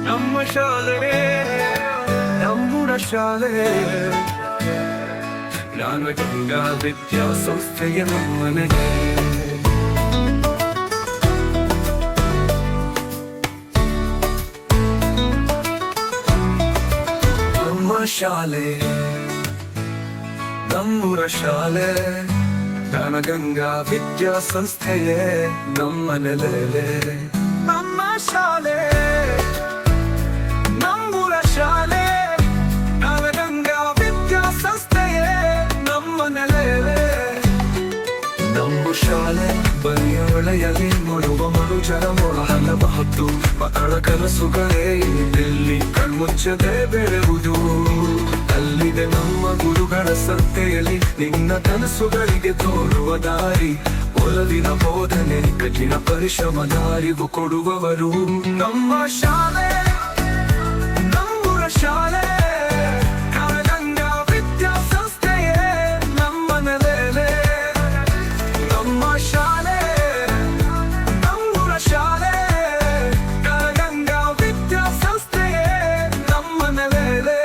ನಮ್ಮ ಶಾಲೆ ನಮ್ಮೂರ ಶಾಲೆ ಜ್ಞಾನಗಂಗಾ ವಿದ್ಯಾಸಂಸ್ಥೆಯ ನಮ್ಮನೆಗೆ. ನಮ್ಮ ಶಾಲೆ ನಮ್ಮೂರ ಶಾಲೆ ಜ್ಞಾನಗಂಗಾ ವಿದ್ಯಾಸಂಸ್ಥೆಯೇ ನಮ್ಮ ನೆಲೆ. ನಮ್ಮ ಶಾಲೆ ನಮ್ಮೂರ ಶಾಲೆ ಜ್ಞಾನಗಂಗಾ ವಿದ್ಯಾಸಂಸ್ಥೆಯೇ ನಮ್ಮ ನೆಲೆ. ನಮ್ಮ ಶಾಲೆ ಬರೆಯೊಳೆಯಲ್ಲಿ ನೋಡುವ ಮನುಜರ ಮೊಳಹಲ ಹೊತ್ತು ಮಕ್ಕಳ ಕನಸುಗಳೇ ಇಲ್ಲಿ ಕಣ್ಮುಚ್ಚದೆ ಬೆಳೆಯುವುದು. ಅಲ್ಲಿದೆ ನಮ್ಮ ಗುರುಗಳ ಸಂತೆಯಲ್ಲಿ ನಿನ್ನ ಕನಸುಗಳಿಗೆ ತೋರುವ ದಾರಿ. ಒಲವಿನ ಬೋಧನೆ ಕಠಿಣ ಪರಿಶ್ರಮದ ಅರಿವು ಕೊಡುವವರು. ನಮ್ಮ ಶಾಲೆ ನಮ್ಮೂರ ಶಾಲೆ ಜ್ಞಾನಗಂಗಾ ವಿದ್ಯಾಸಂಸ್ಥೆಯೇ ನಮ್ಮ ನೆಲೆ. ನಮ್ಮ ಶಾಲೆ ನಮ್ಮೂರ ಶಾಲೆ ಜ್ಞಾನಗಂಗಾ ವಿದ್ಯಾಸಂಸ್ಥೆಯೇ ನಮ್ಮ ನೆಲೆ.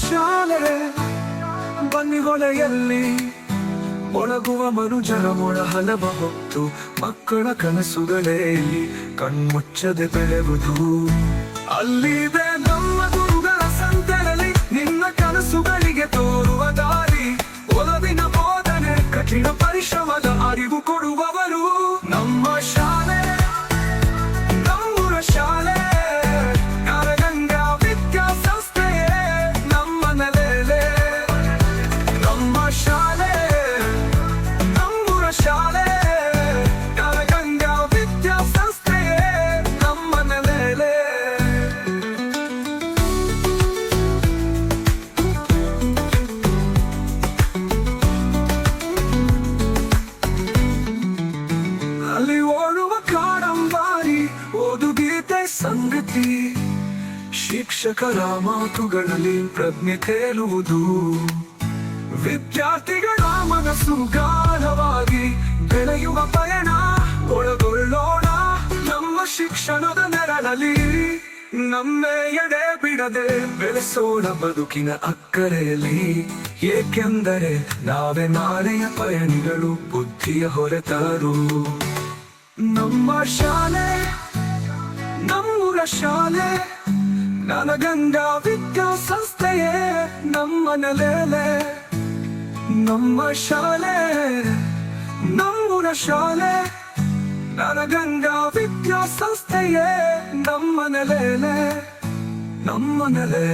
ಶಾಲೆ ಬನ್ನಿಗೊಲೆಯಲ್ಲಿ ಒಳಗುವ ಮನುಜರ ಮೊಳಹಲವ ಹೊತ್ತು ಮಕ್ಕಳ ಕನಸುಗಳೇ ಕಣ್ಮುಚ್ಚದೆ ಬೆಳೆಯುವುದು. ಅಲ್ಲಿದೆ ನಮ್ಮ ಗುರುಗಳ ಸಂತೆಯಲ್ಲಿ ನಿನ್ನ ಕನಸುಗಳಿಗೆ ತೋರುವ ದಾರಿ. ಒಲವಿನ ಬೋಧನೆ ಕಠಿಣ ಪರಿಶ್ರಮದ ಅರಿವು ಕೊಡುವವರು. ನಮ್ಮ ಶಾಲೆ ನಮ್ಮೂರ ಶಾಲೆ ಜ್ಞಾನಗಂಗಾ ವಿದ್ಯಾಸಂಸ್ಥೆಯೇ ನಮ್ಮ ನೆಲೆ. ನಮ್ಮ ಶಾಲೆ ನಮ್ಮೂರ ಶಾಲೆ ಜ್ಞಾನಗಂಗಾ ವಿದ್ಯಾಸಂಸ್ಥೆಯೇ ನಮ್ಮ ನೆಲೆ. ಅಲ್ಲಿ ಓಡುವ ಕಾದಂಬರಿ ಓದುಗೀತೆ ಸಂಗತಿ. ಶಿಕ್ಷಕರ ಮಾತುಗಳಲ್ಲಿ ಪ್ರಜ್ಞೆ ತೇಲುವುದು. ವಿದ್ಯಾರ್ಥಿಗಳ ಮನಸ್ಸು ಗಾಢವಾಗಿ ಬೆಳೆಯುವ ಪಯಣ ಒಳಗೊಳ್ಳೋಣ ನಮ್ಮ ಶಿಕ್ಷಣದ ನೆರಳಲ್ಲಿ. ನಮ್ಮ ಎಡೆ ಬಿಡದೆ ಬೆಳೆಸೋಣ ಬದುಕಿನ ಅಕ್ಕರೆಯಲ್ಲಿ. ಏಕೆಂದರೆ ನಾವೇ ನಾಳೆಯ ಪಯಣಿಗಳು, ಬುದ್ಧಿಯ ಹೊರೆತರು. ನಮ್ಮ ಶಾಲೆ ನಮ್ಮೂರ ಶಾಲೆ ಜ್ಞಾನಗಂಗಾ ವಿದ್ಯಾಸಂಸ್ಥೆಯೇ ನಮ್ಮ ನೆಲೆ. ನಮ್ಮ ಶಾಲೆ ನಮ್ಮೂರ ಶಾಲೆ ಜ್ಞಾನಗಂಗಾ ವಿದ್ಯಾಸಂಸ್ಥೆಯೇ ನಮ್ಮ ನೆಲೆ. ನಮ್ಮ ನೆಲೆ.